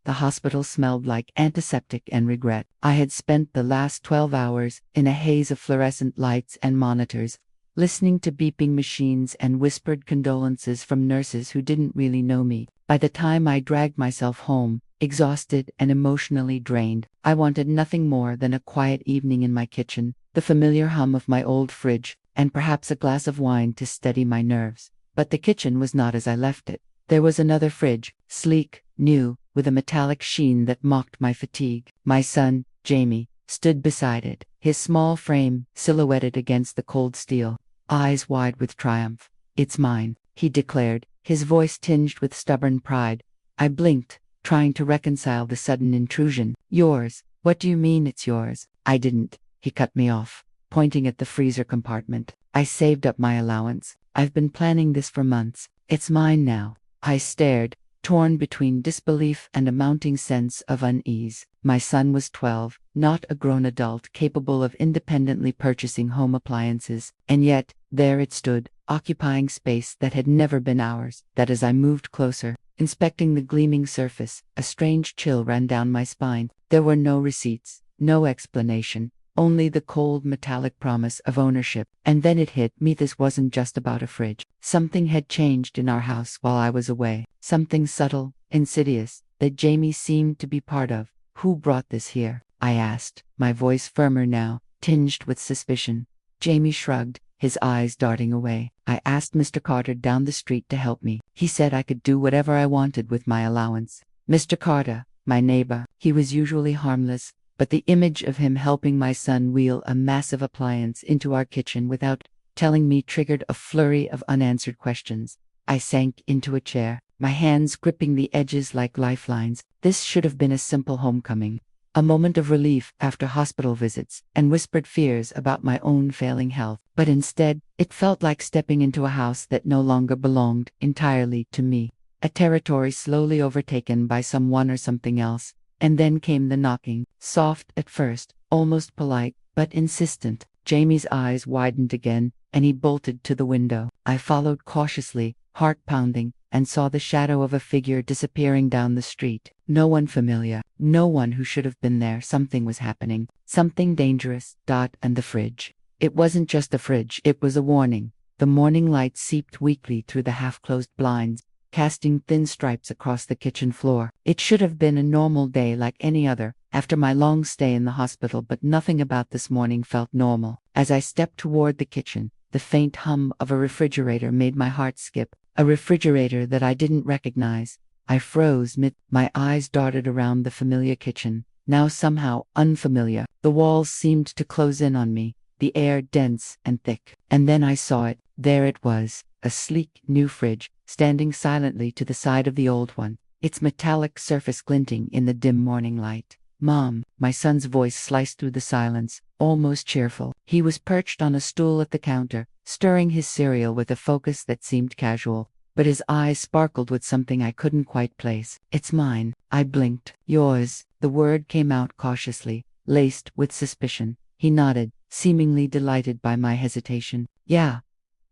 The hospital smelled like antiseptic and regret. I had spent the last 12 hours in a haze of fluorescent lights and monitors, listening to beeping machines and whispered condolences from nurses who didn't really know me. By the time I dragged myself home, exhausted and emotionally drained, I wanted nothing more than a quiet evening in my kitchen, the familiar hum of my old fridge, and perhaps a glass of wine to steady my nerves. But the kitchen was not as I left it. There was another fridge, sleek, new, with a metallic sheen that mocked my fatigue. My son, Jamie, stood beside it, his small frame silhouetted against the cold steel, eyes wide with triumph. "It's mine," he declared, his voice tinged with stubborn pride. I blinked, trying to reconcile the sudden intrusion. "Yours? What do you mean it's yours?" "I didn't," he cut me off, pointing at the freezer compartment. "I saved up my allowance. I've been planning this for months. It's mine now." I stared, torn between disbelief and a mounting sense of unease. My son was 12, not a grown adult capable of independently purchasing home appliances, and yet, there it stood, occupying space that had never been ours. That as I moved closer, inspecting the gleaming surface, a strange chill ran down my spine. There were no receipts, no explanation, only the cold metallic promise of ownership. And then it hit me, this wasn't just about a fridge. Something had changed in our house while I was away. Something subtle, insidious, that Jamie seemed to be part of. "Who brought this here?" I asked, my voice firmer now, tinged with suspicion. Jamie shrugged, his eyes darting away. "I asked Mr. Carter down the street to help me. He said I could do whatever I wanted with my allowance." Mr. Carter, my neighbor. He was usually harmless, but the image of him helping my son wheel a massive appliance into our kitchen without telling me triggered a flurry of unanswered questions. I sank into a chair, my hands gripping the edges like lifelines. This should have been a simple homecoming, a moment of relief after hospital visits and whispered fears about my own failing health. But instead, it felt like stepping into a house that no longer belonged entirely to me, a territory slowly overtaken by someone or something else. And then came the knocking, soft at first, almost polite, but insistent. Jamie's eyes widened again, and he bolted to the window. I followed cautiously, heart pounding, and saw the shadow of a figure disappearing down the street. No one familiar, no one who should have been there. Something was happening, something dangerous. And the fridge. It wasn't just a fridge, it was a warning. The morning light seeped weakly through the half-closed blinds, casting thin stripes across the kitchen floor. It should have been a normal day like any other, after my long stay in the hospital, but nothing about this morning felt normal. As I stepped toward the kitchen, the faint hum of a refrigerator made my heart skip, a refrigerator that I didn't recognize. I froze my eyes darted around the familiar kitchen, now somehow unfamiliar. The walls seemed to close in on me, the air dense and thick. And then I saw it. There it was, a sleek new fridge, standing silently to the side of the old one, its metallic surface glinting in the dim morning light. "Mom," my son's voice sliced through the silence, almost cheerful. He was perched on a stool at the counter, stirring his cereal with a focus that seemed casual, but his eyes sparkled with something I couldn't quite place. "It's mine." I blinked. "Yours." The word came out cautiously, laced with suspicion. He nodded, seemingly delighted by my hesitation. "Yeah.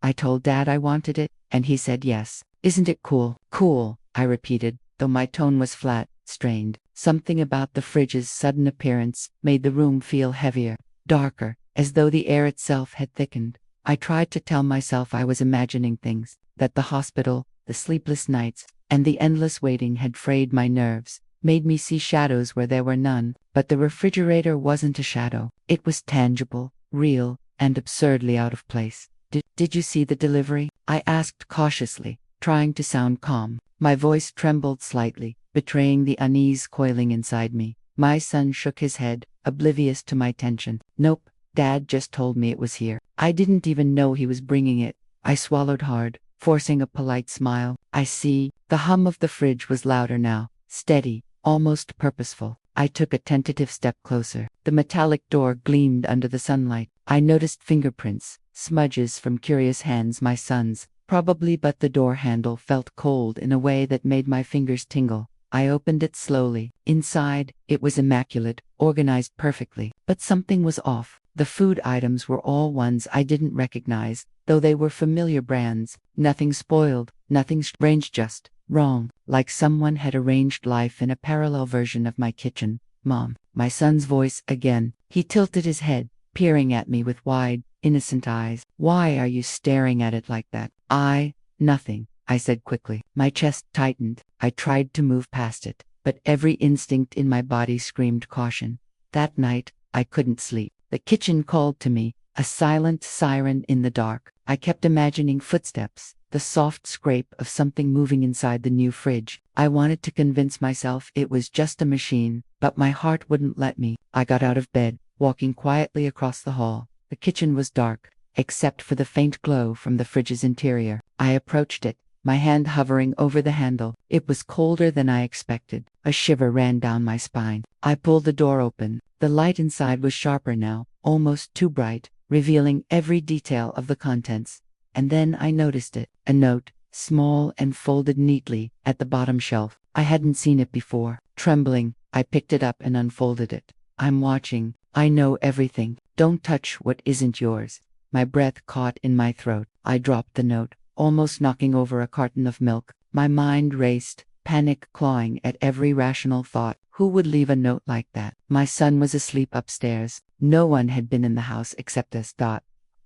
I told Dad I wanted it, and he said yes. Isn't it cool?" "Cool," I repeated, though my tone was flat, strained. Something about the fridge's sudden appearance made the room feel heavier, darker, as though the air itself had thickened. I tried to tell myself I was imagining things, that the hospital, the sleepless nights, and the endless waiting had frayed my nerves, made me see shadows where there were none. But the refrigerator wasn't a shadow. It was tangible, real, and absurdly out of place. Did you see the delivery?" I asked cautiously, trying to sound calm. My voice trembled slightly, betraying the unease coiling inside me. My son shook his head, oblivious to my tension. "Nope, Dad just told me it was here. I didn't even know he was bringing it." I swallowed hard, forcing a polite smile. "I see." The hum of the fridge was louder now, steady, almost purposeful. I took a tentative step closer. The metallic door gleamed under the sunlight. I noticed fingerprints, smudges from curious hands, my son's, probably, but the door handle felt cold in a way that made my fingers tingle. I opened it slowly. Inside, it was immaculate, organized perfectly, but something was off. The food items were all ones I didn't recognize. though they were familiar brands. Nothing spoiled, nothing strange, just wrong, like someone had arranged life in a parallel version of my kitchen. Mom, my son's voice again. He tilted his head, peering at me with wide, innocent eyes. Why are you staring at it like that? Nothing, I said quickly. My chest tightened. I tried to move past it, but every instinct in my body screamed caution. That night, I couldn't sleep. The kitchen called to me, a silent siren in the dark. I kept imagining footsteps, the soft scrape of something moving inside the new fridge. I wanted to convince myself it was just a machine, but my heart wouldn't let me. I got out of bed, walking quietly across the hall. The kitchen was dark, except for the faint glow from the fridge's interior. I approached it, my hand hovering over the handle. It was colder than I expected. A shiver ran down my spine. I pulled the door open. The light inside was sharper now, almost too bright, revealing every detail of the contents. And then I noticed it, a note, small and folded neatly, at the bottom shelf. I hadn't seen it before. Trembling, I picked it up and unfolded it. I'm watching. I know everything. Don't touch what isn't yours. My breath caught in my throat. I dropped the note, almost knocking over a carton of milk. My mind raced, panic clawing at every rational thought. Who would leave a note like that? My son was asleep upstairs. No one had been in the house except us.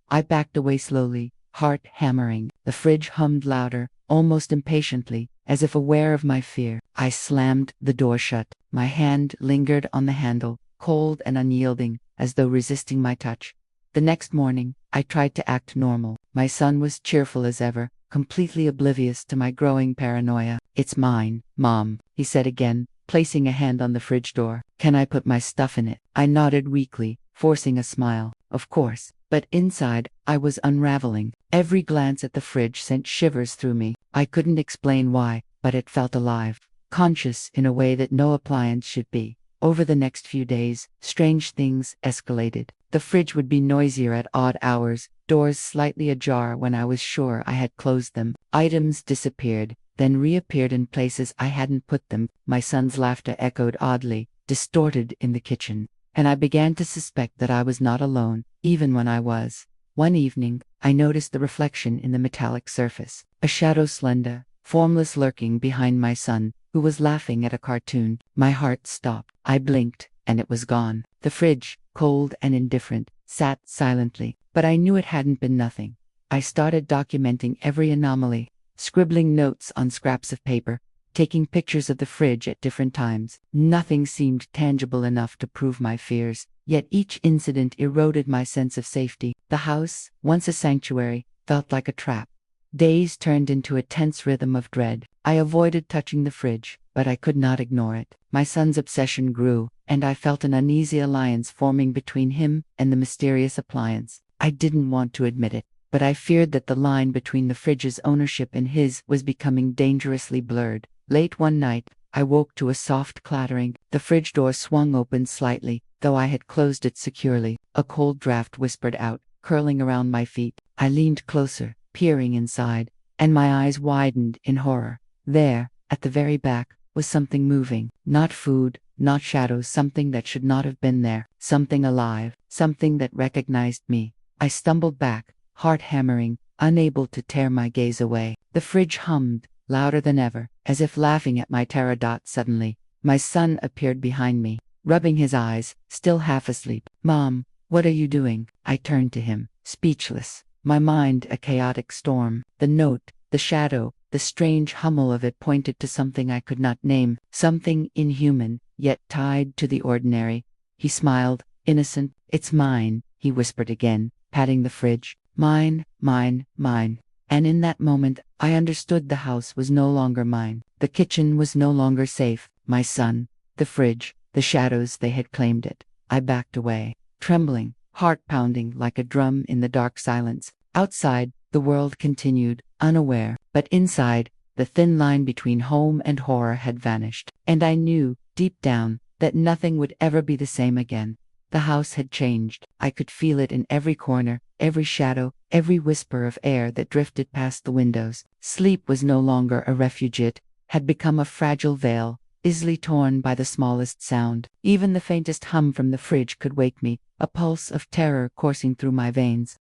I backed away slowly, heart hammering. The fridge hummed louder, almost impatiently, as if aware of my fear. I slammed the door shut. My hand lingered on the handle, cold and unyielding, as though resisting my touch. The next morning, I tried to act normal. My son was cheerful as ever, completely oblivious to my growing paranoia. It's mine, Mom, he said again, placing a hand on the fridge door. Can I put my stuff in it? I nodded weakly, forcing a smile. Of course. But inside, I was unraveling. Every glance at the fridge sent shivers through me. I couldn't explain why, but it felt alive, conscious in a way that no appliance should be. Over the next few days, strange things escalated. The fridge would be noisier at odd hours, doors slightly ajar when I was sure I had closed them. Items disappeared, then reappeared in places I hadn't put them. My son's laughter echoed oddly, distorted in the kitchen, and I began to suspect that I was not alone, even when I was. One evening, I noticed the reflection in the metallic surface, a shadow slender, formless lurking behind my son, who was laughing at a cartoon. My heart stopped. I blinked, and it was gone. The fridge, cold and indifferent, sat silently, but I knew it hadn't been nothing. I started documenting every anomaly, scribbling notes on scraps of paper, taking pictures of the fridge at different times. Nothing seemed tangible enough to prove my fears, yet each incident eroded my sense of safety. The house, once a sanctuary, felt like a trap. Days turned into a tense rhythm of dread. I avoided touching the fridge, but I could not ignore it. My son's obsession grew, and I felt an uneasy alliance forming between him and the mysterious appliance. I didn't want to admit it, but I feared that the line between the fridge's ownership and his was becoming dangerously blurred. Late one night, I woke to a soft clattering. The fridge door swung open slightly, though I had closed it securely. A cold draft whispered out, curling around my feet. I leaned closer, peering inside, and my eyes widened in horror. There, at the very back, was something moving. Not food, not shadows, something that should not have been there. Something alive, something that recognized me. I stumbled back, heart hammering, unable to tear my gaze away. The fridge hummed, louder than ever, as if laughing at my terror. Suddenly, my son appeared behind me, rubbing his eyes, still half asleep. Mom, what are you doing? I turned to him, speechless, my mind a chaotic storm. The note, the shadow, the strange hummel of it pointed to something I could not name, something inhuman, yet tied to the ordinary. He smiled, innocent. It's mine, he whispered again, patting the fridge. Mine, mine, mine. And in that moment, I understood the house was no longer mine. The kitchen was no longer safe. My son, the fridge, the shadows, they had claimed it. I backed away, trembling, heart pounding like a drum in the dark silence. Outside, the world continued, unaware, but inside, the thin line between home and horror had vanished. And I knew, deep down, that nothing would ever be the same again. The house had changed. I could feel it in every corner, every shadow, every whisper of air that drifted past the windows. Sleep was no longer a refuge, it had become a fragile veil, easily torn by the smallest sound. Even the faintest hum from the fridge could wake me, a pulse of terror coursing through my veins.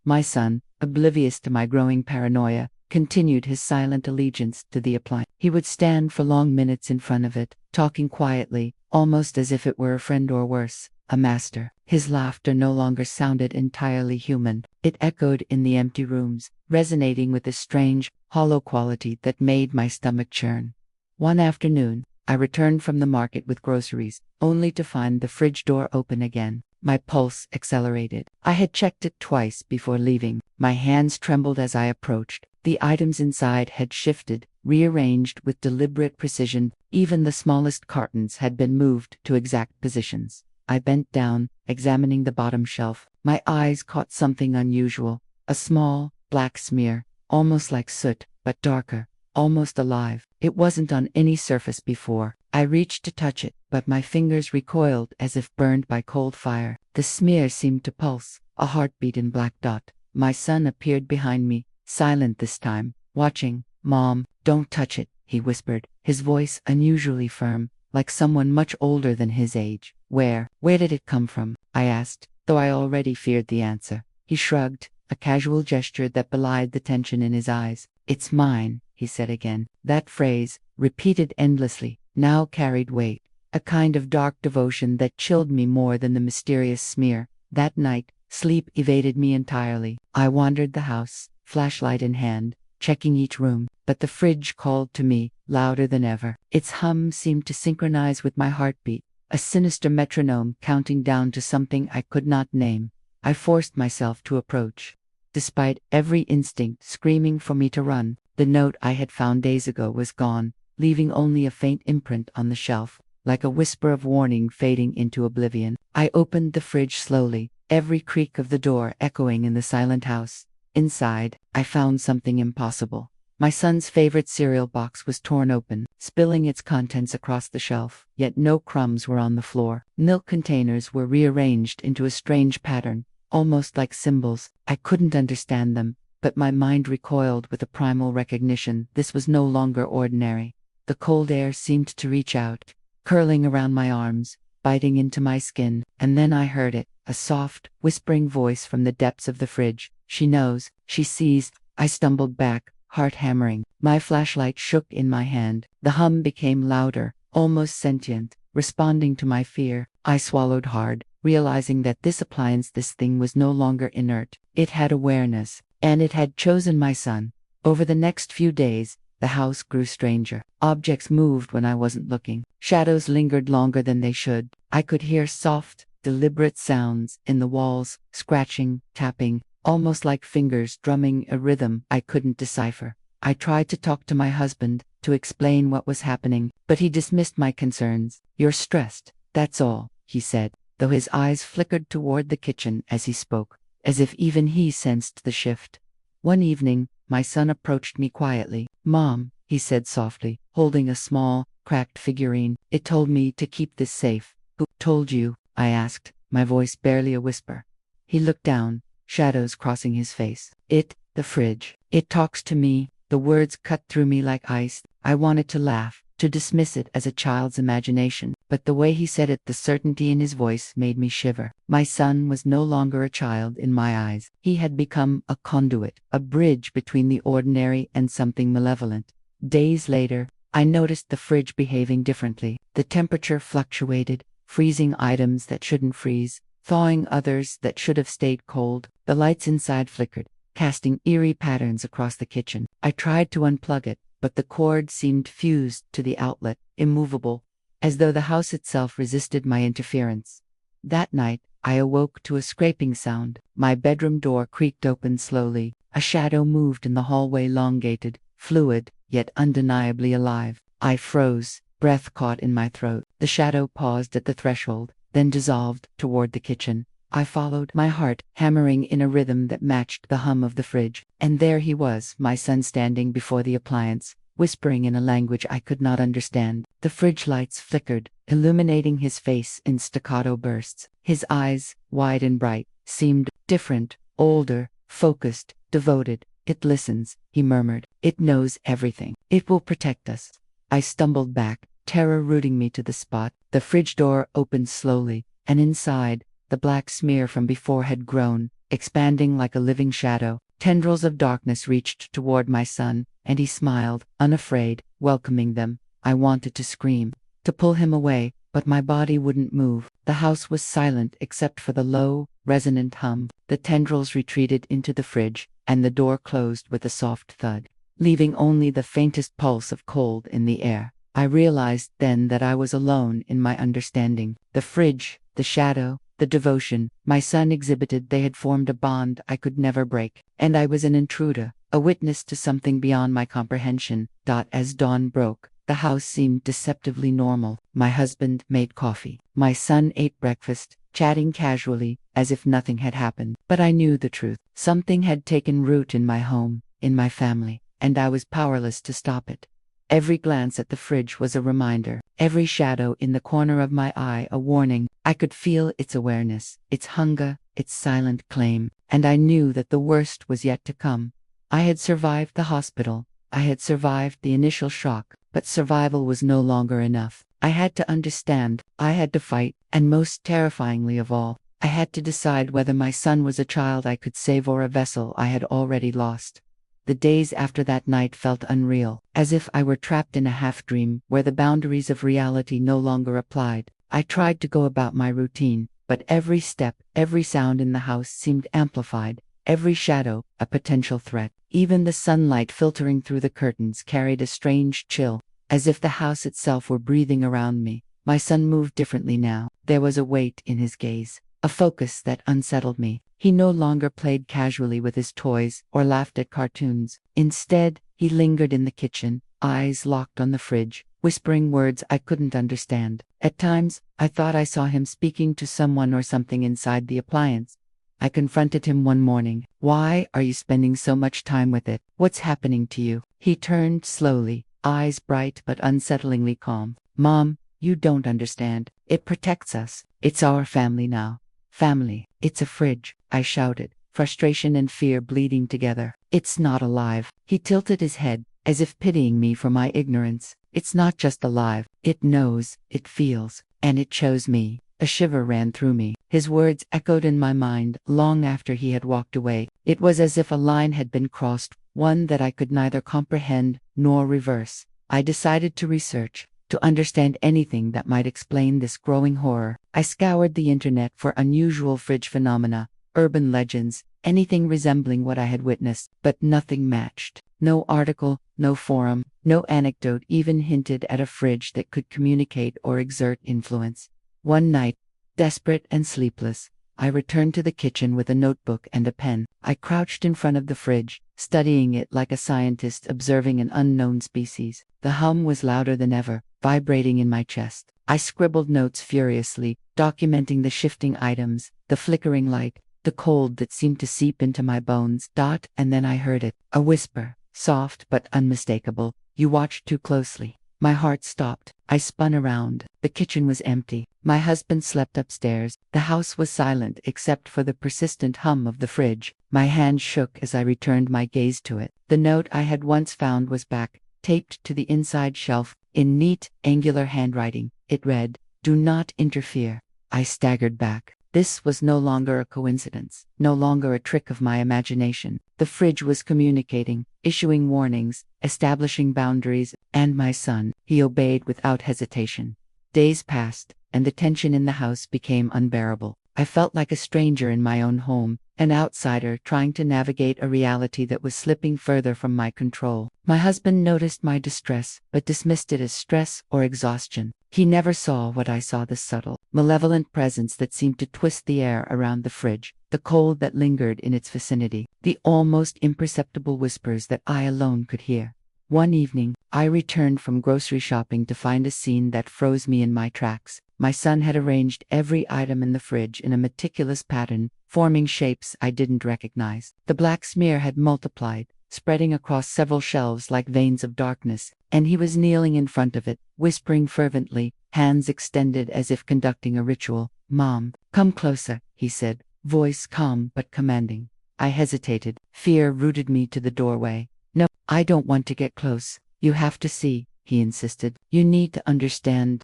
My son, oblivious to my growing paranoia, continued his silent allegiance to the appliance. He would stand for long minutes in front of it, talking quietly, almost as if it were a friend or worse, a master. His laughter no longer sounded entirely human. It echoed in the empty rooms, resonating with a strange, hollow quality that made my stomach churn. One afternoon, I returned from the market with groceries, only to find the fridge door open again. My pulse accelerated. I had checked it twice before leaving. My hands trembled as I approached. The items inside had shifted, rearranged with deliberate precision. Even the smallest cartons had been moved to exact positions. I bent down, examining the bottom shelf. My eyes caught something unusual. A small, black smear, almost like soot, but darker, almost alive. It wasn't on any surface before. I reached to touch it, but my fingers recoiled as if burned by cold fire. The smear seemed to pulse, a heartbeat in black dot. My son appeared behind me, silent this time, watching. "Mom, don't touch it," he whispered, his voice unusually firm, like someone much older than his age. Where did it come from?" I asked, though I already feared the answer. He shrugged, a casual gesture that belied the tension in his eyes. "It's mine," he said again. That phrase, repeated endlessly, now carried weight, a kind of dark devotion that chilled me more than the mysterious smear. That night, sleep evaded me entirely. I wandered the house, flashlight in hand, checking each room, but the fridge called to me, louder than ever. Its hum seemed to synchronize with my heartbeat, a sinister metronome counting down to something I could not name. I forced myself to approach. Despite every instinct screaming for me to run, the note I had found days ago was gone, leaving only a faint imprint on the shelf, like a whisper of warning fading into oblivion. I opened the fridge slowly, every creak of the door echoing in the silent house. Inside, I found something impossible. My son's favorite cereal box was torn open, spilling its contents across the shelf, yet no crumbs were on the floor. Milk containers were rearranged into a strange pattern, almost like symbols. I couldn't understand them, but my mind recoiled with a primal recognition. This was no longer ordinary. The cold air seemed to reach out, curling around my arms, biting into my skin, and then I heard it, a soft, whispering voice from the depths of the fridge. "She knows, she sees." I stumbled back, heart hammering. My flashlight shook in my hand. The hum became louder, almost sentient, responding to my fear. I swallowed hard, realizing that this appliance, this thing, was no longer inert. It had awareness, and it had chosen my son. Over the next few days, the house grew stranger. Objects moved when I wasn't looking. Shadows lingered longer than they should. I could hear soft, deliberate sounds in the walls, scratching, tapping, almost like fingers drumming a rhythm I couldn't decipher. I tried to talk to my husband, to explain what was happening, but he dismissed my concerns. "You're stressed, that's all," he said, though his eyes flickered toward the kitchen as he spoke, as if even he sensed the shift. One evening, my son approached me quietly. "Mom," he said softly, holding a small, cracked figurine, "it told me to keep this safe." "Who told you?" I asked, my voice barely a whisper. He looked down, shadows crossing his face. The fridge. It talks to me." The words cut through me like ice. I wanted to laugh, to dismiss it as a child's imagination, but the way he said it, the certainty in his voice, made me shiver. My son was no longer a child in my eyes. He had become a conduit, a bridge between the ordinary and something malevolent. Days later, I noticed the fridge behaving differently. The temperature fluctuated, freezing items that shouldn't freeze, thawing others that should have stayed cold. The lights inside flickered, casting eerie patterns across the kitchen. I tried to unplug it, but the cord seemed fused to the outlet, immovable, as though the house itself resisted my interference. That night, I awoke to a scraping sound. My bedroom door creaked open slowly. A shadow moved in the hallway, elongated, fluid, yet undeniably alive. I froze, breath caught in my throat. The shadow paused at the threshold, then dissolved toward the kitchen. I followed, my heart hammering in a rhythm that matched the hum of the fridge. And there he was, my son, standing before the appliance, whispering in a language I could not understand. The fridge lights flickered, illuminating his face in staccato bursts. His eyes, wide and bright, seemed different, older, focused, devoted. "It listens," he murmured. "It knows everything. It will protect us." I stumbled back, terror rooting me to the spot. The fridge door opened slowly, and inside, the black smear from before had grown, expanding like a living shadow. Tendrils of darkness reached toward my son, and he smiled, unafraid, welcoming them. I wanted to scream, to pull him away, but my body wouldn't move. The house was silent except for the low, resonant hum. The tendrils retreated into the fridge, and the door closed with a soft thud, leaving only the faintest pulse of cold in the air. I realized then that I was alone in my understanding. The fridge, the shadow, the devotion my son exhibited, they had formed a bond I could never break. And I was an intruder, a witness to something beyond my comprehension. As dawn broke, the house seemed deceptively normal. My husband made coffee. My son ate breakfast, chatting casually, as if nothing had happened. But I knew the truth. Something had taken root in my home, in my family, and I was powerless to stop it. Every glance at the fridge was a reminder, every shadow in the corner of my eye a warning. I could feel its awareness, its hunger, its silent claim, and I knew that the worst was yet to come. I had survived the hospital, I had survived the initial shock, but survival was no longer enough. I had to understand, I had to fight, and most terrifyingly of all, I had to decide whether my son was a child I could save or a vessel I had already lost. The days after that night felt unreal, as if I were trapped in a half-dream where the boundaries of reality no longer applied. I tried to go about my routine, but every step, every sound in the house seemed amplified, every shadow a potential threat. Even the sunlight filtering through the curtains carried a strange chill, as if the house itself were breathing around me. My son moved differently now. There was a weight in his gaze, a focus that unsettled me. He no longer played casually with his toys or laughed at cartoons. Instead, he lingered in the kitchen, eyes locked on the fridge, whispering words I couldn't understand. At times, I thought I saw him speaking to someone or something inside the appliance. I confronted him one morning. "Why are you spending so much time with it? What's happening to you?" He turned slowly, eyes bright but unsettlingly calm. "Mom, you don't understand. It protects us. It's our family now." "Family. It's a fridge," I shouted, frustration and fear bleeding together. "It's not alive." He tilted his head, as if pitying me for my ignorance. "It's not just alive. It knows, it feels, and it chose me." A shiver ran through me. His words echoed in my mind long after he had walked away. It was as if a line had been crossed, one that I could neither comprehend nor reverse. I decided to research, to understand anything that might explain this growing horror. I scoured the internet for unusual fridge phenomena, urban legends, anything resembling what I had witnessed, but nothing matched. No article, no forum, no anecdote even hinted at a fridge that could communicate or exert influence. One night, desperate and sleepless, I returned to the kitchen with a notebook and a pen. I crouched in front of the fridge, studying it like a scientist observing an unknown species. The hum was louder than ever, vibrating in my chest. I scribbled notes furiously, documenting the shifting items, the flickering light, the cold that seemed to seep into my bones. And then I heard it, a whisper, soft but unmistakable. "You watched too closely." My heart stopped. I spun around. The kitchen was empty. My husband slept upstairs. The house was silent except for the persistent hum of the fridge. My hand shook as I returned my gaze to it. The note I had once found was back, taped to the inside shelf, in neat, angular handwriting. It read, "Do not interfere." I staggered back. This was no longer a coincidence, no longer a trick of my imagination. The fridge was communicating, issuing warnings, establishing boundaries, and my son, he obeyed without hesitation. Days passed, and the tension in the house became unbearable. I felt like a stranger in my own home, an outsider trying to navigate a reality that was slipping further from my control. My husband noticed my distress, but dismissed it as stress or exhaustion. He never saw what I saw, the subtle, malevolent presence that seemed to twist the air around the fridge, the cold that lingered in its vicinity, the almost imperceptible whispers that I alone could hear. One evening, I returned from grocery shopping to find a scene that froze me in my tracks. My son had arranged every item in the fridge in a meticulous pattern, forming shapes I didn't recognize. The black smear had multiplied, spreading across several shelves like veins of darkness, and he was kneeling in front of it, whispering fervently, hands extended as if conducting a ritual. "Mom, come closer," he said, voice calm but commanding. I hesitated. Fear rooted me to the doorway. "No, I don't want to get close. You have to see," he insisted. "You need to understand."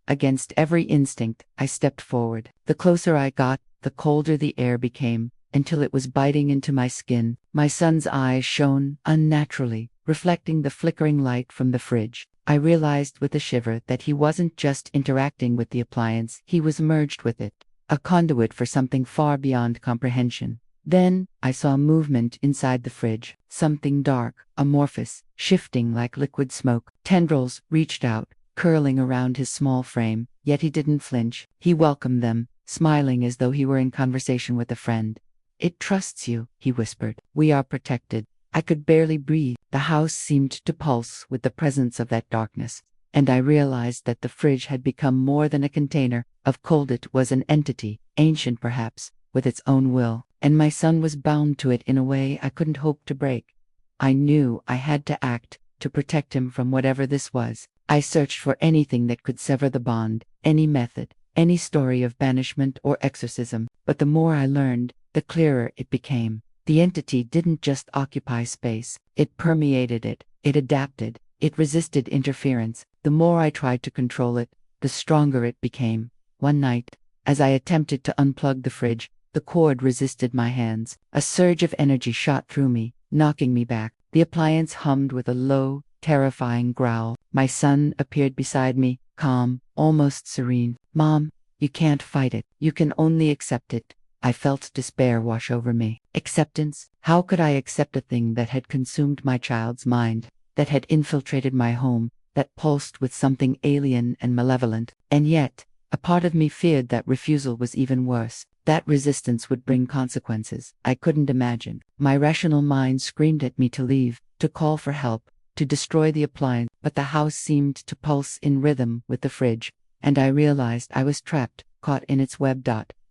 Against every instinct, I stepped forward. The closer I got, the colder the air became, until it was biting into my skin. My son's eyes shone unnaturally, reflecting the flickering light from the fridge. I realized with a shiver that he wasn't just interacting with the appliance, he was merged with it, a conduit for something far beyond comprehension. Then, I saw movement inside the fridge, something dark, amorphous, shifting like liquid smoke. Tendrils reached out, curling around his small frame, yet he didn't flinch. He welcomed them, smiling as though he were in conversation with a friend. "It trusts you," he whispered. "We are protected." I could barely breathe. The house seemed to pulse with the presence of that darkness, and I realized that the fridge had become more than a container of cold. It was an entity, ancient perhaps, with its own will, and my son was bound to it in a way I couldn't hope to break. I knew I had to act, to protect him from whatever this was. I searched for anything that could sever the bond, any method, any story of banishment or exorcism, but the more I learned, the clearer it became. The entity didn't just occupy space, it permeated it, it adapted, it resisted interference. The more I tried to control it, the stronger it became. One night, as I attempted to unplug the fridge, the cord resisted my hands. A surge of energy shot through me, knocking me back. The appliance hummed with a low, terrifying growl. My son appeared beside me, calm, almost serene. "Mom, you can't fight it. You can only accept it." I felt despair wash over me. Acceptance? How could I accept a thing that had consumed my child's mind, that had infiltrated my home, that pulsed with something alien and malevolent? And yet, a part of me feared that refusal was even worse. That resistance would bring consequences I couldn't imagine. My rational mind screamed at me to leave, to call for help, to destroy the appliance, but the house seemed to pulse in rhythm with the fridge, and I realized I was trapped, caught in its web.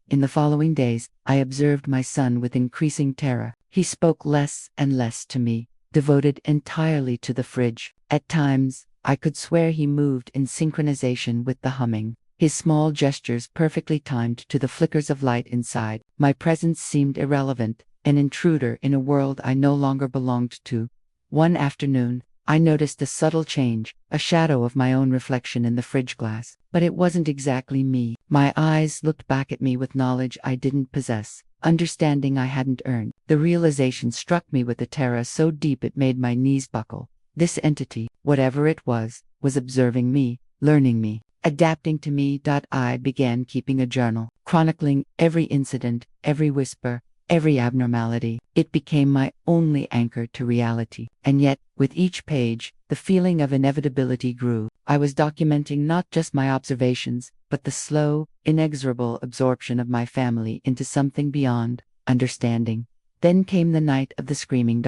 In the following days, I observed my son with increasing terror. He spoke less and less to me, devoted entirely to the fridge. At times, I could swear he moved in synchronization with the humming, his small gestures perfectly timed to the flickers of light inside. My presence seemed irrelevant, an intruder in a world I no longer belonged to. One afternoon, I noticed a subtle change, a shadow of my own reflection in the fridge glass. But it wasn't exactly me. My eyes looked back at me with knowledge I didn't possess, understanding I hadn't earned. The realization struck me with a terror so deep it made my knees buckle. This entity, whatever it was observing me, learning me, adapting to me. I began keeping a journal, chronicling every incident, every whisper, every abnormality. It became my only anchor to reality. And yet, with each page, the feeling of inevitability grew. I was documenting not just my observations, but the slow, inexorable absorption of my family into something beyond understanding. Then came the night of the screaming.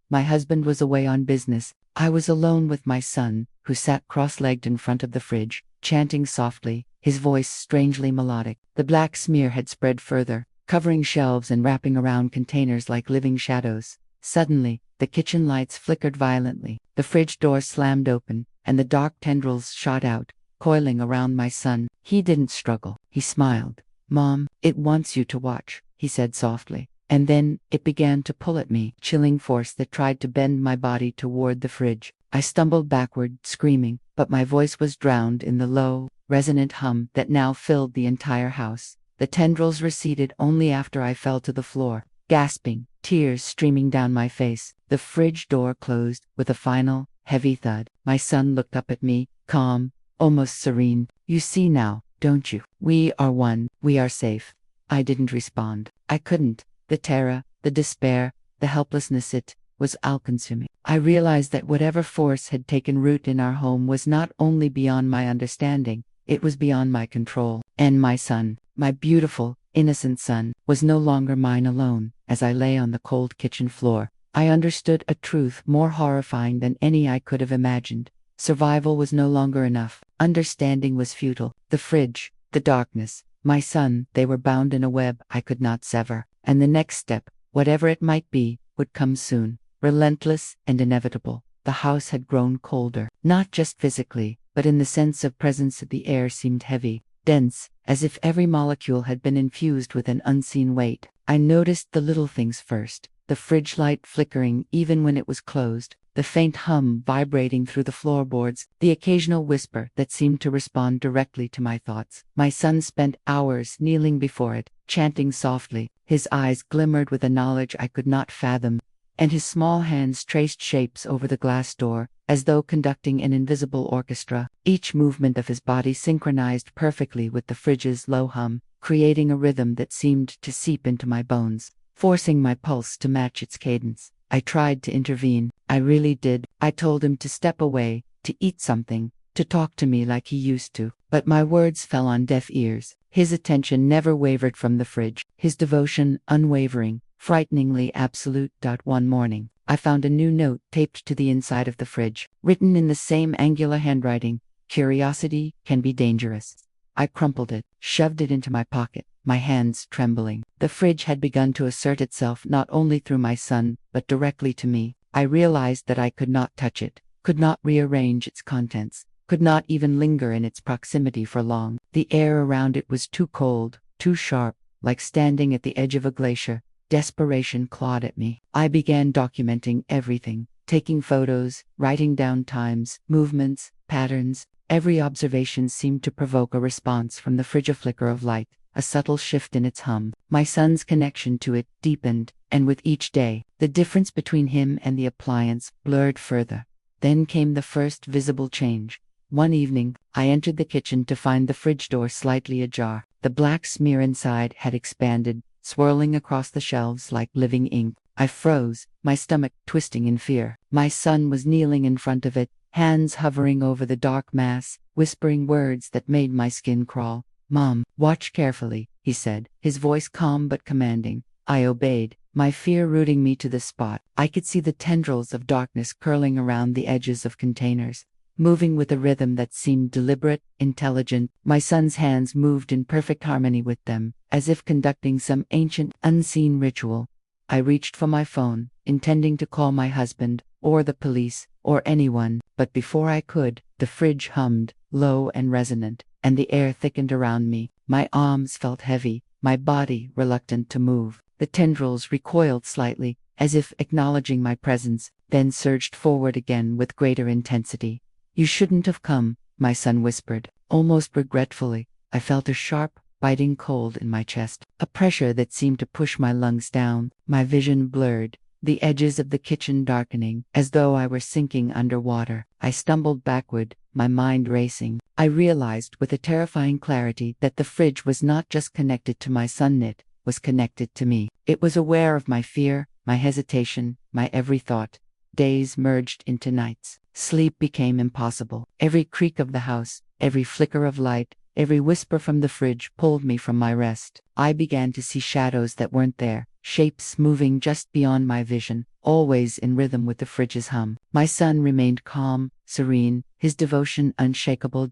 My husband was away on business. I was alone with my son, who sat cross-legged in front of the fridge, chanting softly, his voice strangely melodic. The black smear had spread further, covering shelves and wrapping around containers like living shadows. Suddenly, the kitchen lights flickered violently, the fridge door slammed open, and the dark tendrils shot out, coiling around my son. He didn't struggle. He smiled. "Mom, it wants you to watch," he said softly. And then, it began to pull at me, chilling force that tried to bend my body toward the fridge. I stumbled backward, screaming, but my voice was drowned in the low, resonant hum that now filled the entire house. The tendrils receded only after I fell to the floor, gasping, tears streaming down my face. The fridge door closed with a final, heavy thud. My son looked up at me, calm, almost serene. "You see now, don't you? We are one. We are safe." I didn't respond. I couldn't. The terror, the despair, the helplessness, it was all-consuming. I realized that whatever force had taken root in our home was not only beyond my understanding, it was beyond my control. And my son, my beautiful, innocent son, was no longer mine alone. As I lay on the cold kitchen floor, I understood a truth more horrifying than any I could have imagined. Survival was no longer enough. Understanding was futile. The fridge, the darkness, my son, they were bound in a web I could not sever. And the next step, whatever it might be, would come soon, relentless and inevitable. The house had grown colder, not just physically, but in the sense of presence. The air seemed heavy, dense, as if every molecule had been infused with an unseen weight. I noticed the little things first, the fridge light flickering even when it was closed, the faint hum vibrating through the floorboards, the occasional whisper that seemed to respond directly to my thoughts. My son spent hours kneeling before it, chanting softly. His eyes glimmered with a knowledge I could not fathom, and his small hands traced shapes over the glass door, as though conducting an invisible orchestra. Each movement of his body synchronized perfectly with the fridge's low hum, creating a rhythm that seemed to seep into my bones, forcing my pulse to match its cadence. I tried to intervene. I really did. I told him to step away, to eat something, to talk to me like he used to. But my words fell on deaf ears. His attention never wavered from the fridge, his devotion unwavering, frighteningly absolute. One morning, I found a new note taped to the inside of the fridge, written in the same angular handwriting: "Curiosity can be dangerous." I crumpled it, shoved it into my pocket, my hands trembling. The fridge had begun to assert itself not only through my son, but directly to me. I realized that I could not touch it, could not rearrange its contents, could not even linger in its proximity for long. The air around it was too cold, too sharp, like standing at the edge of a glacier. Desperation clawed at me. I began documenting everything, taking photos, writing down times, movements, patterns. Every observation seemed to provoke a response from the fridge, a flicker of light, a subtle shift in its hum. My son's connection to it deepened, and with each day, the difference between him and the appliance blurred further. Then came the first visible change. One evening, I entered the kitchen to find the fridge door slightly ajar. The black smear inside had expanded, swirling across the shelves like living ink. I froze, my stomach twisting in fear. My son was kneeling in front of it, hands hovering over the dark mass, whispering words that made my skin crawl. "Mom, watch carefully," he said, his voice calm but commanding. I obeyed, my fear rooting me to the spot. I could see the tendrils of darkness curling around the edges of containers, moving with a rhythm that seemed deliberate, intelligent. My son's hands moved in perfect harmony with them, as if conducting some ancient, unseen ritual. I reached for my phone, intending to call my husband, or the police, or anyone, but before I could, the fridge hummed, low and resonant, and the air thickened around me. My arms felt heavy, my body reluctant to move. The tendrils recoiled slightly, as if acknowledging my presence, then surged forward again with greater intensity. "You shouldn't have come," my son whispered, almost regretfully. I felt a sharp, biting cold in my chest, a pressure that seemed to push my lungs down. My vision blurred, the edges of the kitchen darkening, as though I were sinking underwater. I stumbled backward, my mind racing. I realized with a terrifying clarity that the fridge was not just connected to my son, it was connected to me. It was aware of my fear, my hesitation, my every thought. Days merged into nights. Sleep became impossible. Every creak of the house, every flicker of light, every whisper from the fridge pulled me from my rest. I began to see shadows that weren't there, shapes moving just beyond my vision, always in rhythm with the fridge's hum. My son remained calm, serene, his devotion unshakable.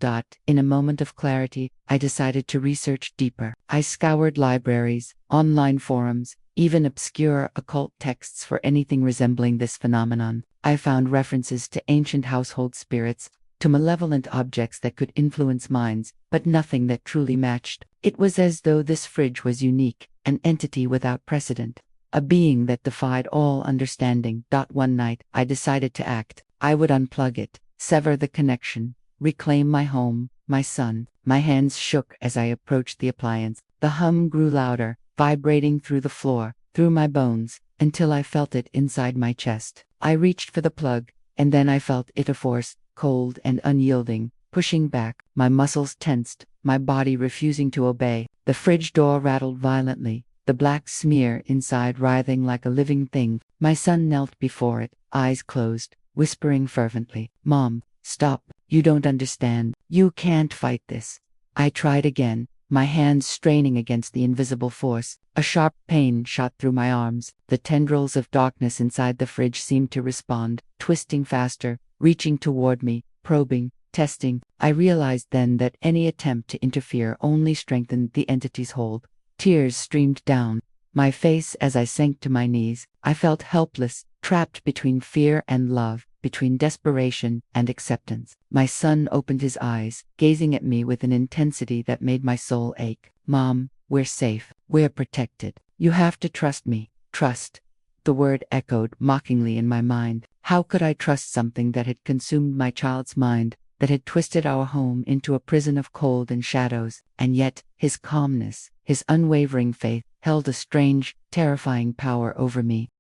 In a moment of clarity, I decided to research deeper. I scoured libraries, online forums, even obscure occult texts for anything resembling this phenomenon. I found references to ancient household spirits, to malevolent objects that could influence minds, but nothing that truly matched. It was as though this fridge was unique, an entity without precedent, a being that defied all understanding. One night, I decided to act. I would unplug it, sever the connection, reclaim my home, my son. My hands shook as I approached the appliance. The hum grew louder, vibrating through the floor, through my bones, until I felt it inside my chest. I reached for the plug, and then I felt it, a force, cold and unyielding, pushing back. My muscles tensed, my body refusing to obey. The fridge door rattled violently, the black smear inside writhing like a living thing. My son knelt before it, eyes closed, whispering fervently, "Mom, stop, you don't understand. You can't fight this." I tried again, my hands straining against the invisible force. A sharp pain shot through my arms. The tendrils of darkness inside the fridge seemed to respond, twisting faster, reaching toward me, probing, testing. I realized then that any attempt to interfere only strengthened the entity's hold. Tears streamed down my face as I sank to my knees. I felt helpless, trapped between fear and love, between desperation and acceptance. My son opened his eyes, gazing at me with an intensity that made my soul ache. "Mom, we're safe. We're protected. You have to trust me." Trust. The word echoed mockingly in my mind. How could I trust something that had consumed my child's mind, that had twisted our home into a prison of cold and shadows? And yet, his calmness, his unwavering faith, held a strange, terrifying power over me.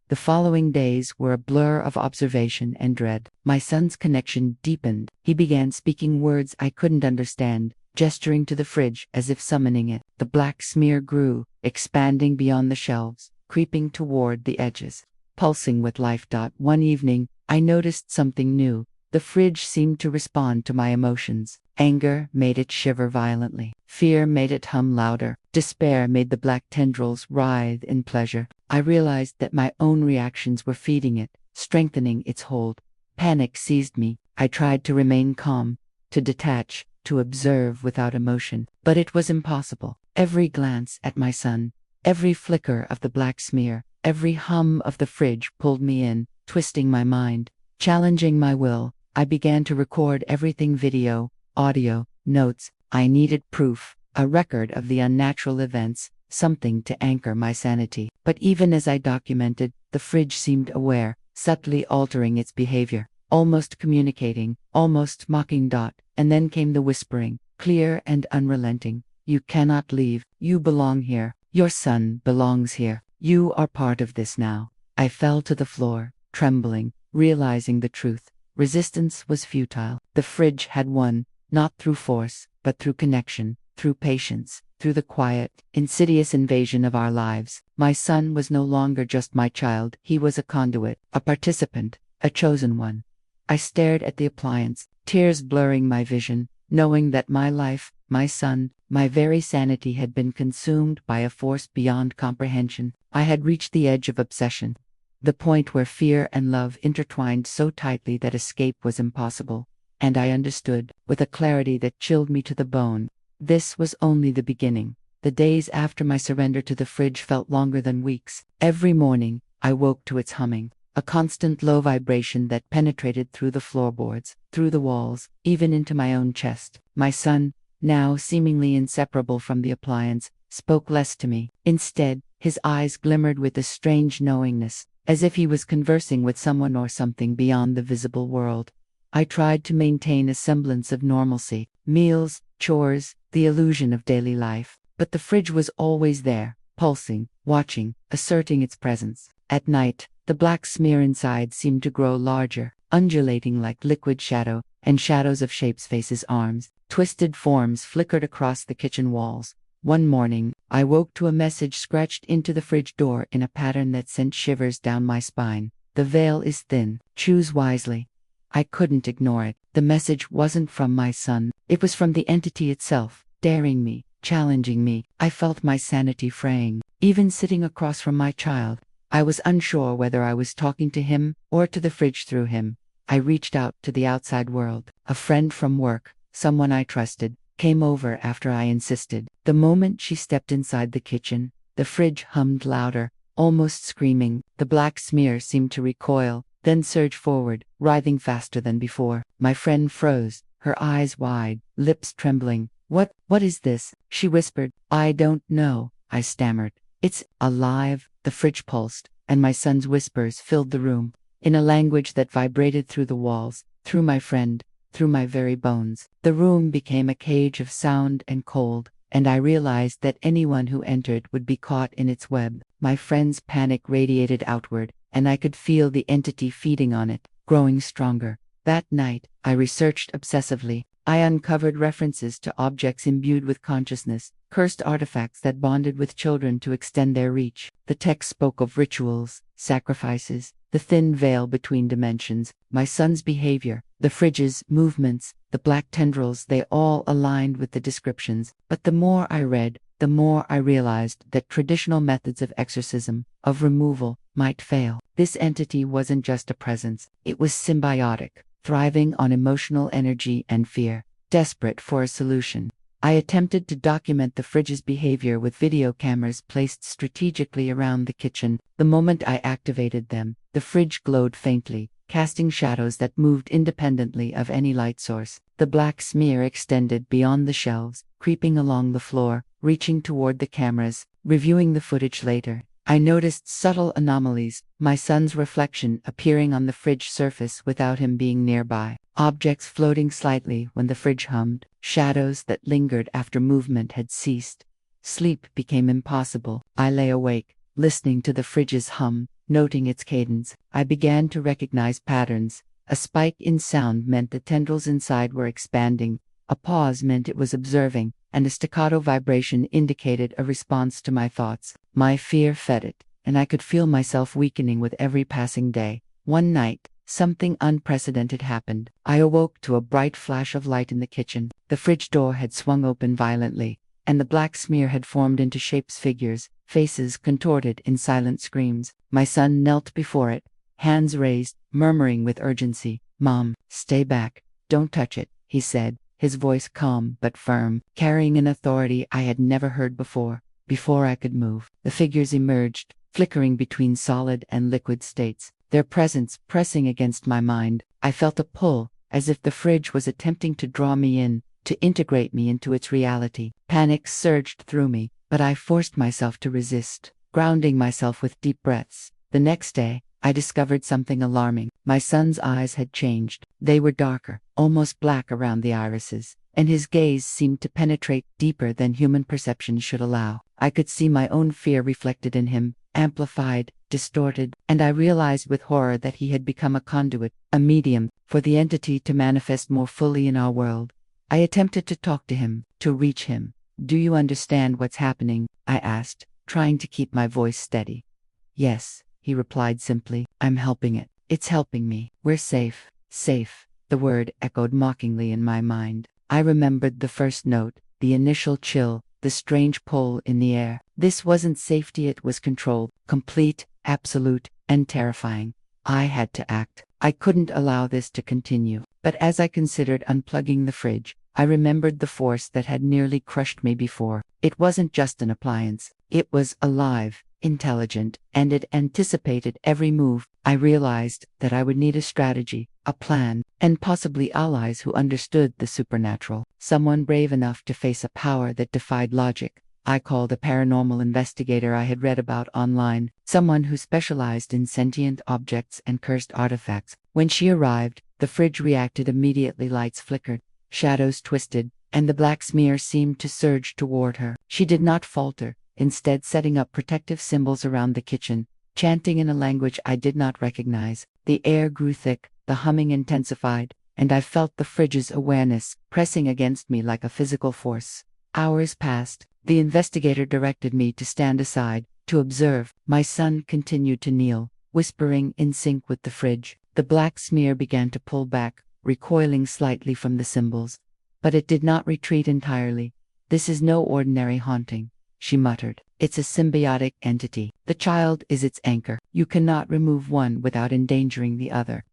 The following days were a blur of observation and dread. My son's connection deepened. He began speaking words I couldn't understand, gesturing to the fridge as if summoning it. The black smear grew, expanding beyond the shelves, creeping toward the edges, pulsing with life. One evening, I noticed something new. The fridge seemed to respond to my emotions. Anger made it shiver violently. Fear made it hum louder. Despair made the black tendrils writhe in pleasure. I realized that my own reactions were feeding it, strengthening its hold. Panic seized me. I tried to remain calm, to detach, to observe without emotion. But it was impossible. Every glance at my son, every flicker of the black smear, every hum of the fridge pulled me in, twisting my mind, challenging my will. I began to record everything: video, audio, notes. I needed proof, a record of the unnatural events, something to anchor my sanity. But even as I documented, the fridge seemed aware, subtly altering its behavior, almost communicating, almost mocking. And then came the whispering, clear and unrelenting. You cannot leave. You belong here. Your son belongs here. You are part of this now. I fell to the floor, trembling, realizing the truth. Resistance was futile. The fridge had won, not through force, but through connection, through patience, through the quiet, insidious invasion of our lives. My son was no longer just my child. He was a conduit, a participant, a chosen one. I stared at the appliance, tears blurring my vision, knowing that my life, my son, my very sanity had been consumed by a force beyond comprehension. I had reached the edge of obsession, the point where fear and love intertwined so tightly that escape was impossible. And I understood, with a clarity that chilled me to the bone, this was only the beginning. The days after my surrender to the fridge felt longer than weeks. Every morning, I woke to its humming, a constant low vibration that penetrated through the floorboards, through the walls, even into my own chest. My son, now seemingly inseparable from the appliance, spoke less to me. Instead, his eyes glimmered with a strange knowingness, as if he was conversing with someone or something beyond the visible world. I tried to maintain a semblance of normalcy, meals, chores, the illusion of daily life, but the fridge was always there, pulsing, watching, asserting its presence. At night, the black smear inside seemed to grow larger, undulating like liquid shadow, and shadows of shapes, faces, arms, twisted forms flickered across the kitchen walls. One morning, I woke to a message scratched into the fridge door in a pattern that sent shivers down my spine. The veil is thin. Choose wisely. I couldn't ignore it. The message wasn't from my son. It was from the entity itself, daring me, challenging me. I felt my sanity fraying. Even sitting across from my child, I was unsure whether I was talking to him or to the fridge through him. I reached out to the outside world. A friend from work, someone I trusted, came over after I insisted. The moment she stepped inside the kitchen, the fridge hummed louder, almost screaming. The black smear seemed to recoil, then surge forward, writhing faster than before. My friend froze, her eyes wide, lips trembling. What is this?" she whispered. "I don't know," I stammered. "It's alive." The fridge pulsed, and my son's whispers filled the room, in a language that vibrated through the walls, through my friend, through my very bones. The room became a cage of sound and cold, and I realized that anyone who entered would be caught in its web. My friend's panic radiated outward, and I could feel the entity feeding on it, growing stronger. That night, I researched obsessively. I uncovered references to objects imbued with consciousness, cursed artifacts that bonded with children to extend their reach. The text spoke of rituals, sacrifices, the thin veil between dimensions, my son's behavior, the fridge's movements, the black tendrils. They all aligned with the descriptions. But the more I read, the more I realized that traditional methods of exorcism, of removal, might fail. This entity wasn't just a presence, it was symbiotic, thriving on emotional energy and fear, desperate for a solution. I attempted to document the fridge's behavior with video cameras placed strategically around the kitchen. The moment I activated them, the fridge glowed faintly, casting shadows that moved independently of any light source. The black smear extended beyond the shelves, creeping along the floor, reaching toward the cameras. Reviewing the footage later, I noticed subtle anomalies, my son's reflection appearing on the fridge surface without him being nearby, objects floating slightly when the fridge hummed, shadows that lingered after movement had ceased. Sleep became impossible. I lay awake, listening to the fridge's hum, noting its cadence. I began to recognize patterns. A spike in sound meant the tendrils inside were expanding, a pause meant it was observing, and a staccato vibration indicated a response to my thoughts. My fear fed it, and I could feel myself weakening with every passing day. One night, something unprecedented happened. I awoke to a bright flash of light in the kitchen. The fridge door had swung open violently, and the black smear had formed into shapes, figures, faces contorted in silent screams. My son knelt before it, hands raised, murmuring with urgency. "Mom, stay back. Don't touch it," he said, his voice calm but firm, carrying an authority I had never heard before. Before I could move, the figures emerged, flickering between solid and liquid states, their presence pressing against my mind. I felt a pull, as if the fridge was attempting to draw me in, to integrate me into its reality. Panic surged through me, but I forced myself to resist, grounding myself with deep breaths. The next day, I discovered something alarming. My son's eyes had changed. They were darker, almost black around the irises, and his gaze seemed to penetrate deeper than human perception should allow. I could see my own fear reflected in him, amplified, distorted, and I realized with horror that he had become a conduit, a medium, for the entity to manifest more fully in our world. I attempted to talk to him, to reach him. "Do you understand what's happening?" I asked, trying to keep my voice steady. "Yes," he replied simply. "I'm helping it. It's helping me. We're safe." Safe. The word echoed mockingly in my mind. I remembered the first note, the initial chill, the strange pull in the air. This wasn't safety, it was control, complete, absolute, and terrifying. I had to act. I couldn't allow this to continue. But as I considered unplugging the fridge, I remembered the force that had nearly crushed me before. It wasn't just an appliance. It was alive, intelligent, and it anticipated every move. I realized that I would need a strategy, a plan, and possibly allies who understood the supernatural. Someone brave enough to face a power that defied logic. I called a paranormal investigator I had read about online, someone who specialized in sentient objects and cursed artifacts. When she arrived, the fridge reacted immediately. Lights flickered, shadows twisted, and the black smear seemed to surge toward her. She did not falter, instead setting up protective symbols around the kitchen, chanting in a language I did not recognize. The air grew thick, the humming intensified, and I felt the fridge's awareness pressing against me like a physical force. Hours passed. The investigator directed me to stand aside, to observe. My son continued to kneel, whispering in sync with the fridge. The black smear began to pull back, recoiling slightly from the symbols. But it did not retreat entirely. "This is no ordinary haunting," she muttered. "It's a symbiotic entity. The child is its anchor. You cannot remove one without endangering the other."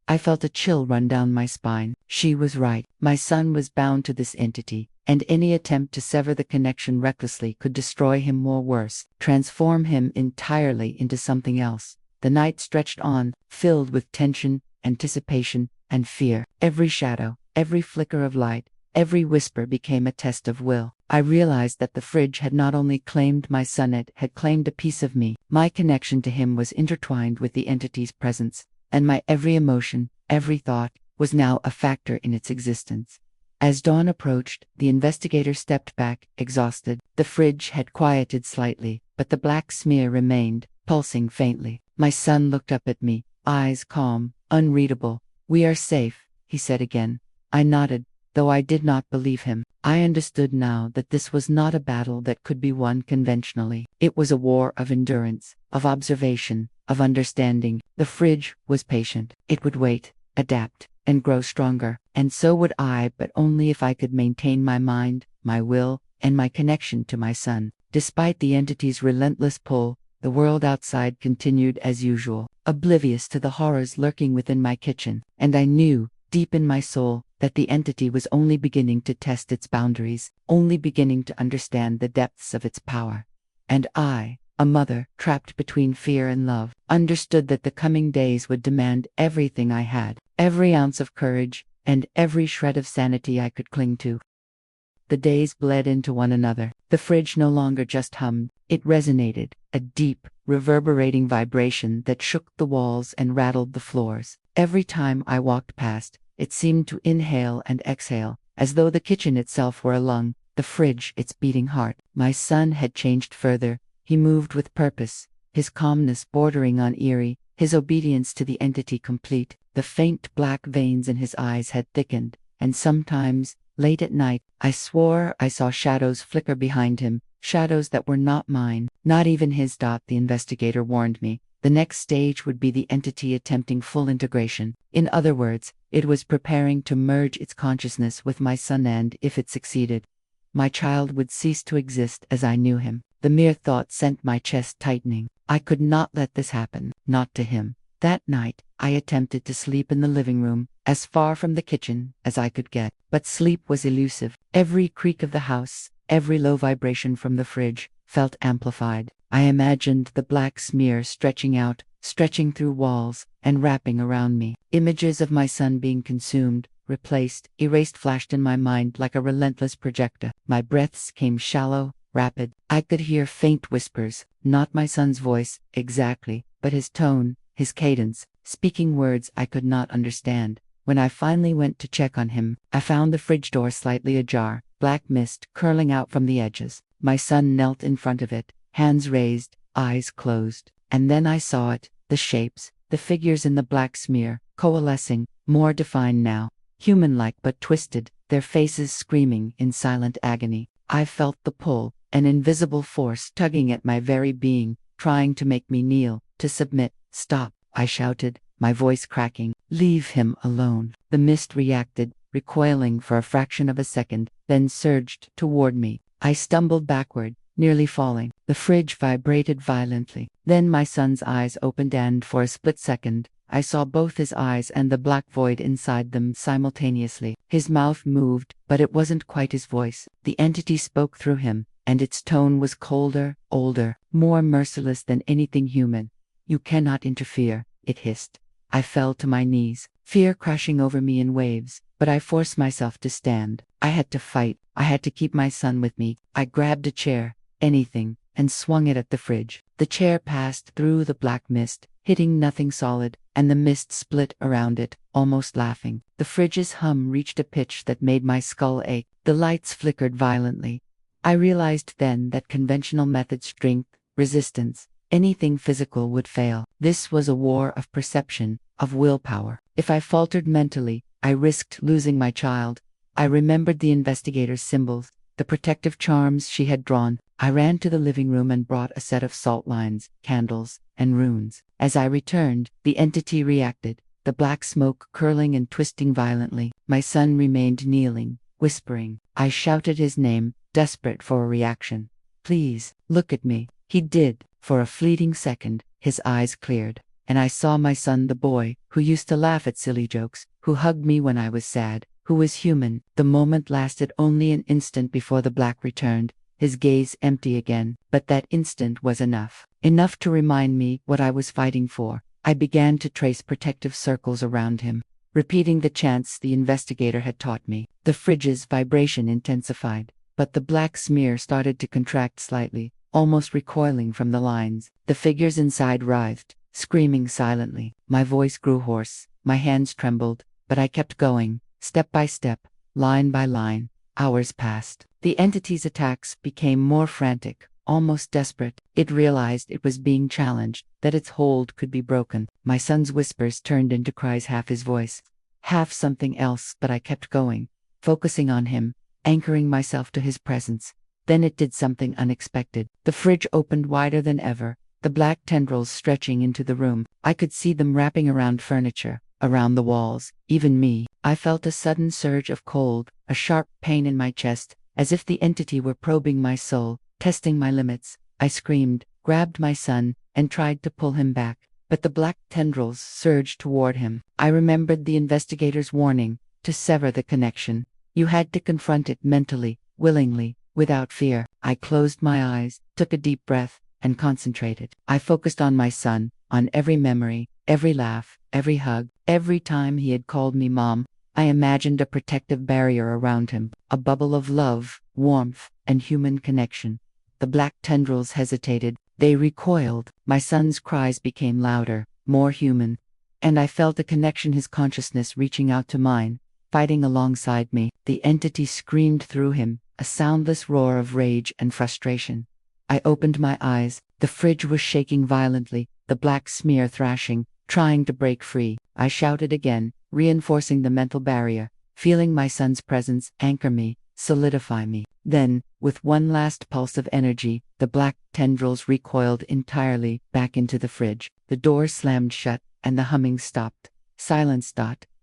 I felt a chill run down my spine. She was right. My son was bound to this entity, and any attempt to sever the connection recklessly could destroy him or worse, transform him entirely into something else. The night stretched on, filled with tension, anticipation, and fear. Every shadow, every flicker of light, every whisper became a test of will. I realized that the fridge had not only claimed my son, it had claimed a piece of me. My connection to him was intertwined with the entity's presence, and my every emotion, every thought, was now a factor in its existence. As dawn approached, the investigator stepped back, exhausted. The fridge had quieted slightly, but the black smear remained, pulsing faintly. My son looked up at me, eyes calm, unreadable. "We are safe," he said again. I nodded, though I did not believe him. I understood now that this was not a battle that could be won conventionally. It was a war of endurance, of observation, of understanding. The fridge was patient. It would wait, adapt, and grow stronger, and so would I, but only if I could maintain my mind, my will, and my connection to my son. Despite the entity's relentless pull, the world outside continued as usual, oblivious to the horrors lurking within my kitchen, and I knew, deep in my soul, that the entity was only beginning to test its boundaries, only beginning to understand the depths of its power. And I, a mother trapped between fear and love, understood that the coming days would demand everything I had, every ounce of courage, and every shred of sanity I could cling to. The days bled into one another. The fridge no longer just hummed, it resonated, a deep, reverberating vibration that shook the walls and rattled the floors. Every time I walked past, it seemed to inhale and exhale, as though the kitchen itself were a lung, the fridge its beating heart. My son had changed further. He moved with purpose, his calmness bordering on eerie, his obedience to the entity complete. The faint black veins in his eyes had thickened, and sometimes, late at night, I swore I saw shadows flicker behind him, shadows that were not mine, not even his. The investigator warned me. The next stage would be the entity attempting full integration. In other words, it was preparing to merge its consciousness with my son, and if it succeeded, my child would cease to exist as I knew him. The mere thought sent my chest tightening. I could not let this happen, not to him. That night, I attempted to sleep in the living room, as far from the kitchen as I could get. But sleep was elusive. Every creak of the house, every low vibration from the fridge, felt amplified. I imagined the black smear stretching out, stretching through walls, and wrapping around me. Images of my son being consumed, replaced, erased flashed in my mind like a relentless projector. My breaths came shallow, rapid. I could hear faint whispers, not my son's voice, exactly, but his tone, his cadence, speaking words I could not understand. When I finally went to check on him, I found the fridge door slightly ajar, black mist curling out from the edges. My son knelt in front of it, hands raised, eyes closed. And then I saw it, the shapes, the figures in the black smear, coalescing, more defined now, human-like but twisted, their faces screaming in silent agony. I felt the pull, an invisible force tugging at my very being, trying to make me kneel, to submit. "Stop," I shouted, my voice cracking. "Leave him alone." The mist reacted, recoiling for a fraction of a second, then surged toward me. I stumbled backward, nearly falling. The fridge vibrated violently. Then my son's eyes opened, and for a split second, I saw both his eyes and the black void inside them simultaneously. His mouth moved, but it wasn't quite his voice. The entity spoke through him, and its tone was colder, older, more merciless than anything human. "You cannot interfere," it hissed. I fell to my knees, fear crashing over me in waves, but I forced myself to stand. I had to fight. I had to keep my son with me. I grabbed a chair, anything, and swung it at the fridge. The chair passed through the black mist, hitting nothing solid, and the mist split around it, almost laughing. The fridge's hum reached a pitch that made my skull ache. The lights flickered violently. I realized then that conventional methods, strength, resistance, anything physical would fail. This was a war of perception, of willpower. If I faltered mentally, I risked losing my child. I remembered the investigator's symbols, the protective charms she had drawn. I ran to the living room and brought a set of salt lines, candles, and runes. As I returned, the entity reacted, the black smoke curling and twisting violently. My son remained kneeling, whispering. I shouted his name, desperate for a reaction. "Please, look at me." He did. For a fleeting second, his eyes cleared, and I saw my son, the boy who used to laugh at silly jokes, who hugged me when I was sad, who was human. The moment lasted only an instant before the black returned, his gaze empty again, but that instant was enough. Enough to remind me what I was fighting for. I began to trace protective circles around him, repeating the chants the investigator had taught me. The fridge's vibration intensified, but the black smear started to contract slightly, almost recoiling from the lines. The figures inside writhed, screaming silently. My voice grew hoarse, my hands trembled, but I kept going, step by step, line by line. Hours passed. The entity's attacks became more frantic, almost desperate. It realized it was being challenged, that its hold could be broken. My son's whispers turned into cries, half his voice, half something else, but I kept going, focusing on him, anchoring myself to his presence. Then it did something unexpected. The fridge opened wider than ever, the black tendrils stretching into the room. I could see them wrapping around furniture, around the walls, even me. I felt a sudden surge of cold, a sharp pain in my chest, as if the entity were probing my soul, testing my limits. I screamed, grabbed my son, and tried to pull him back, but the black tendrils surged toward him. I remembered the investigator's warning, to sever the connection. You had to confront it mentally, willingly, without fear. I closed my eyes, took a deep breath, and concentrated. I focused on my son, on every memory, every laugh, every hug, every time he had called me mom. I imagined a protective barrier around him, a bubble of love, warmth, and human connection. The black tendrils hesitated, they recoiled, my son's cries became louder, more human, and I felt a connection, his consciousness reaching out to mine, fighting alongside me. The entity screamed through him, a soundless roar of rage and frustration. I opened my eyes. The fridge was shaking violently, the black smear thrashing, trying to break free. I shouted again, reinforcing the mental barrier, feeling my son's presence anchor me, solidify me. Then, with one last pulse of energy, the black tendrils recoiled entirely back into the fridge. The door slammed shut, and the humming stopped. Silence.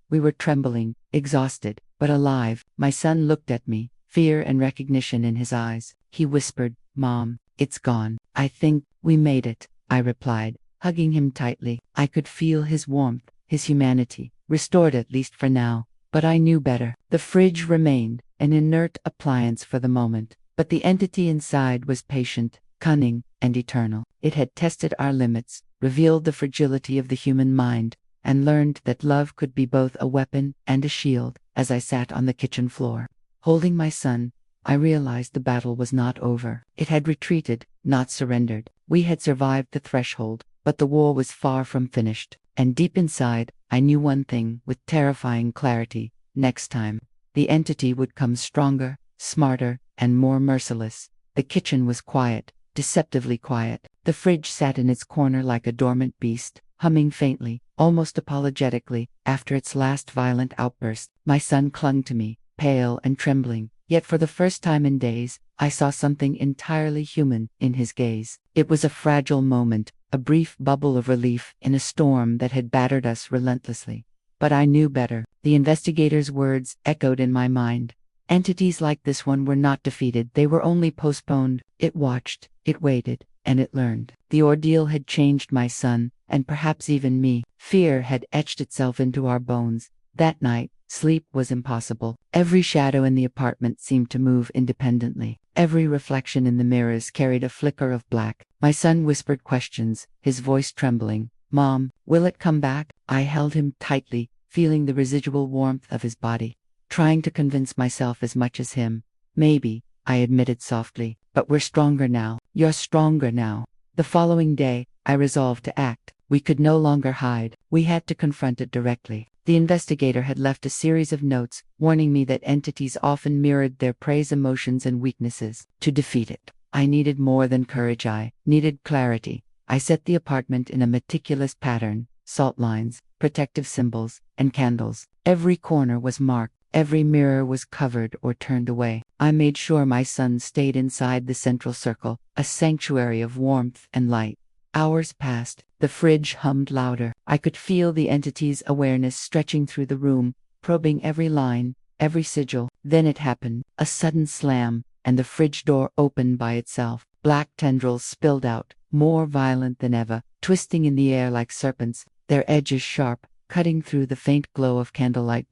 We were trembling, exhausted, but alive. My son looked at me, fear and recognition in his eyes. He whispered, "Mom, it's gone." "I think we made it," I replied, hugging him tightly. I could feel his warmth, his humanity, restored at least for now. But I knew better. The fridge remained, an inert appliance for the moment, but the entity inside was patient, cunning, and eternal. It had tested our limits, revealed the fragility of the human mind, and learned that love could be both a weapon and a shield. As I sat on the kitchen floor, holding my son, I realized the battle was not over. It had retreated, not surrendered. We had survived the threshold, but the war was far from finished. And deep inside, I knew one thing with terrifying clarity: next time, the entity would come stronger, smarter, and more merciless. The kitchen was quiet, deceptively quiet. The fridge sat in its corner like a dormant beast, humming faintly, almost apologetically, after its last violent outburst. My son clung to me, pale and trembling, yet for the first time in days, I saw something entirely human in his gaze. It was a fragile moment, a brief bubble of relief in a storm that had battered us relentlessly. But I knew better. The investigator's words echoed in my mind. Entities like this one were not defeated, they were only postponed. It watched, it waited, and it learned. The ordeal had changed my son, and perhaps even me. Fear had etched itself into our bones. That night, sleep was impossible. Every shadow in the apartment seemed to move independently. Every reflection in the mirrors carried a flicker of black. My son whispered questions, his voice trembling. "Mom, will it come back?" I held him tightly, feeling the residual warmth of his body, trying to convince myself as much as him. "Maybe," I admitted softly, "but we're stronger now. You're stronger now." The following day, I resolved to act. We could no longer hide. We had to confront it directly. The investigator had left a series of notes, warning me that entities often mirrored their prey's emotions and weaknesses. To defeat it, I needed more than courage, I needed clarity. I set the apartment in a meticulous pattern: salt lines, protective symbols, and candles. Every corner was marked, every mirror was covered or turned away. I made sure my son stayed inside the central circle, a sanctuary of warmth and light. Hours passed. The fridge hummed louder. I could feel the entity's awareness stretching through the room, probing every line, every sigil. Then it happened. A sudden slam, and the fridge door opened by itself. Black tendrils spilled out, more violent than ever, twisting in the air like serpents, their edges sharp, cutting through the faint glow of candlelight.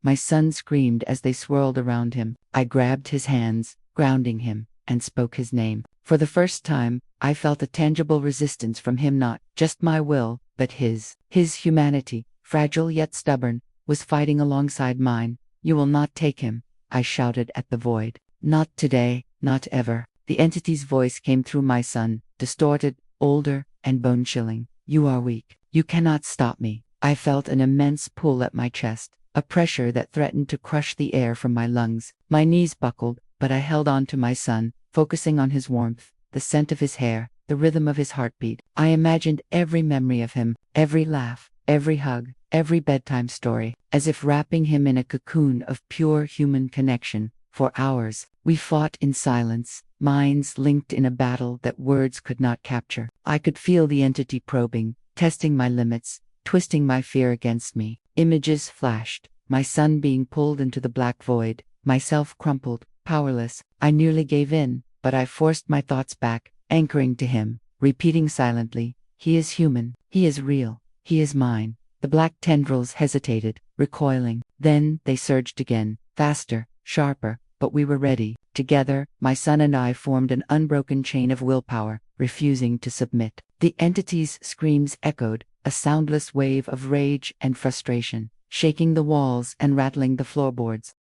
My son screamed as they swirled around him. I grabbed his hands, grounding him, and spoke his name. For the first time, I felt a tangible resistance from him, not just my will, but his. His humanity, fragile yet stubborn, was fighting alongside mine. "You will not take him," I shouted at the void. "Not today, not ever." The entity's voice came through my son, distorted, older, and bone-chilling. "You are weak. You cannot stop me." I felt an immense pull at my chest, a pressure that threatened to crush the air from my lungs. My knees buckled, but I held on to my son, focusing on his warmth, the scent of his hair, the rhythm of his heartbeat. I imagined every memory of him, every laugh, every hug, every bedtime story, as if wrapping him in a cocoon of pure human connection. For hours, we fought in silence, minds linked in a battle that words could not capture. I could feel the entity probing, testing my limits, twisting my fear against me. Images flashed, my son being pulled into the black void, myself crumpled, powerless. I nearly gave in, but I forced my thoughts back, anchoring to him, repeating silently, "He is human, he is real, he is mine." The black tendrils hesitated, recoiling. Then they surged again, faster, sharper, but we were ready. Together, my son and I formed an unbroken chain of willpower, refusing to submit. The entity's screams echoed, a soundless wave of rage and frustration. shaking the walls and rattling the floorboards.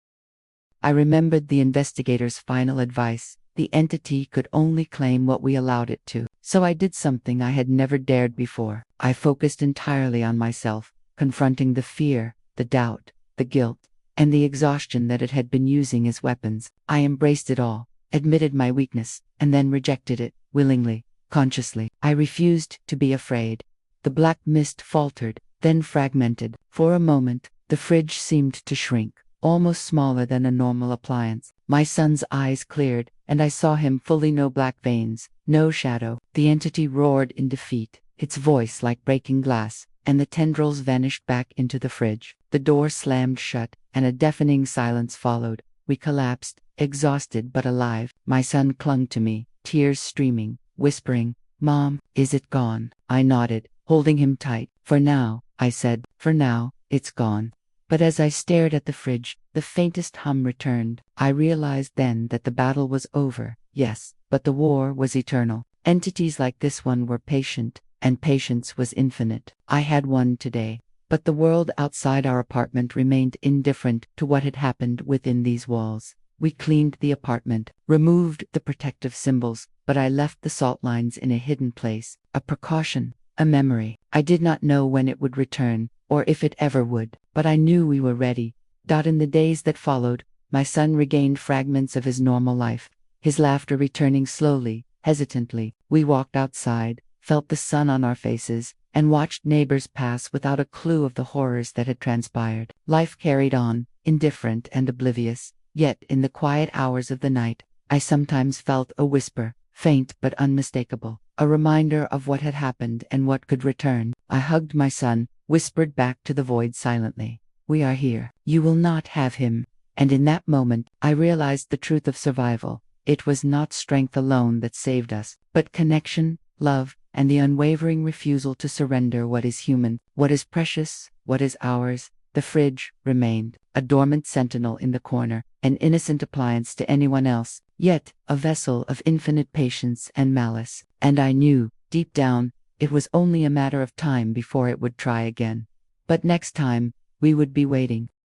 I remembered the investigator's final advice: the entity could only claim what we allowed it to. So I did something I had never dared before. I focused entirely on myself, confronting the fear, the doubt, the guilt, and the exhaustion that it had been using as weapons. I embraced it all, admitted my weakness, and then rejected it, willingly, consciously. I refused to be afraid. The black mist faltered, then fragmented. For a moment, the fridge seemed to shrink, almost smaller than a normal appliance. My son's eyes cleared, and I saw him fully, no black veins, no shadow. The entity roared in defeat, its voice like breaking glass, and the tendrils vanished back into the fridge. The door slammed shut, and a deafening silence followed. We collapsed, exhausted but alive. My son clung to me, tears streaming, whispering, "Mom, is it gone?" I nodded, holding him tight. "For now," I said, "for now, it's gone." But as I stared at the fridge, the faintest hum returned. I realized then that the battle was over, yes, but the war was eternal. Entities like this one were patient, and patience was infinite. I had won today, but the world outside our apartment remained indifferent to what had happened within these walls. We cleaned the apartment, removed the protective symbols, but I left the salt lines in a hidden place, a precaution, a memory. I did not know when it would return, or if it ever would, but I knew we were ready. In the days that followed, my son regained fragments of his normal life, his laughter returning slowly, hesitantly. We walked outside, felt the sun on our faces, and watched neighbors pass without a clue of the horrors that had transpired. Life carried on, indifferent and oblivious, yet in the quiet hours of the night, I sometimes felt a whisper, faint but unmistakable, a reminder of what had happened and what could return. I hugged my son, whispered back to the void silently, "We are here. You will not have him." And in that moment, I realized the truth of survival. It was not strength alone that saved us, but connection, love, and the unwavering refusal to surrender what is human, what is precious, what is ours. The fridge remained, a dormant sentinel in the corner, an innocent appliance to anyone else, yet a vessel of infinite patience and malice. And I knew, deep down, it was only a matter of time before it would try again. But next time, we would be waiting.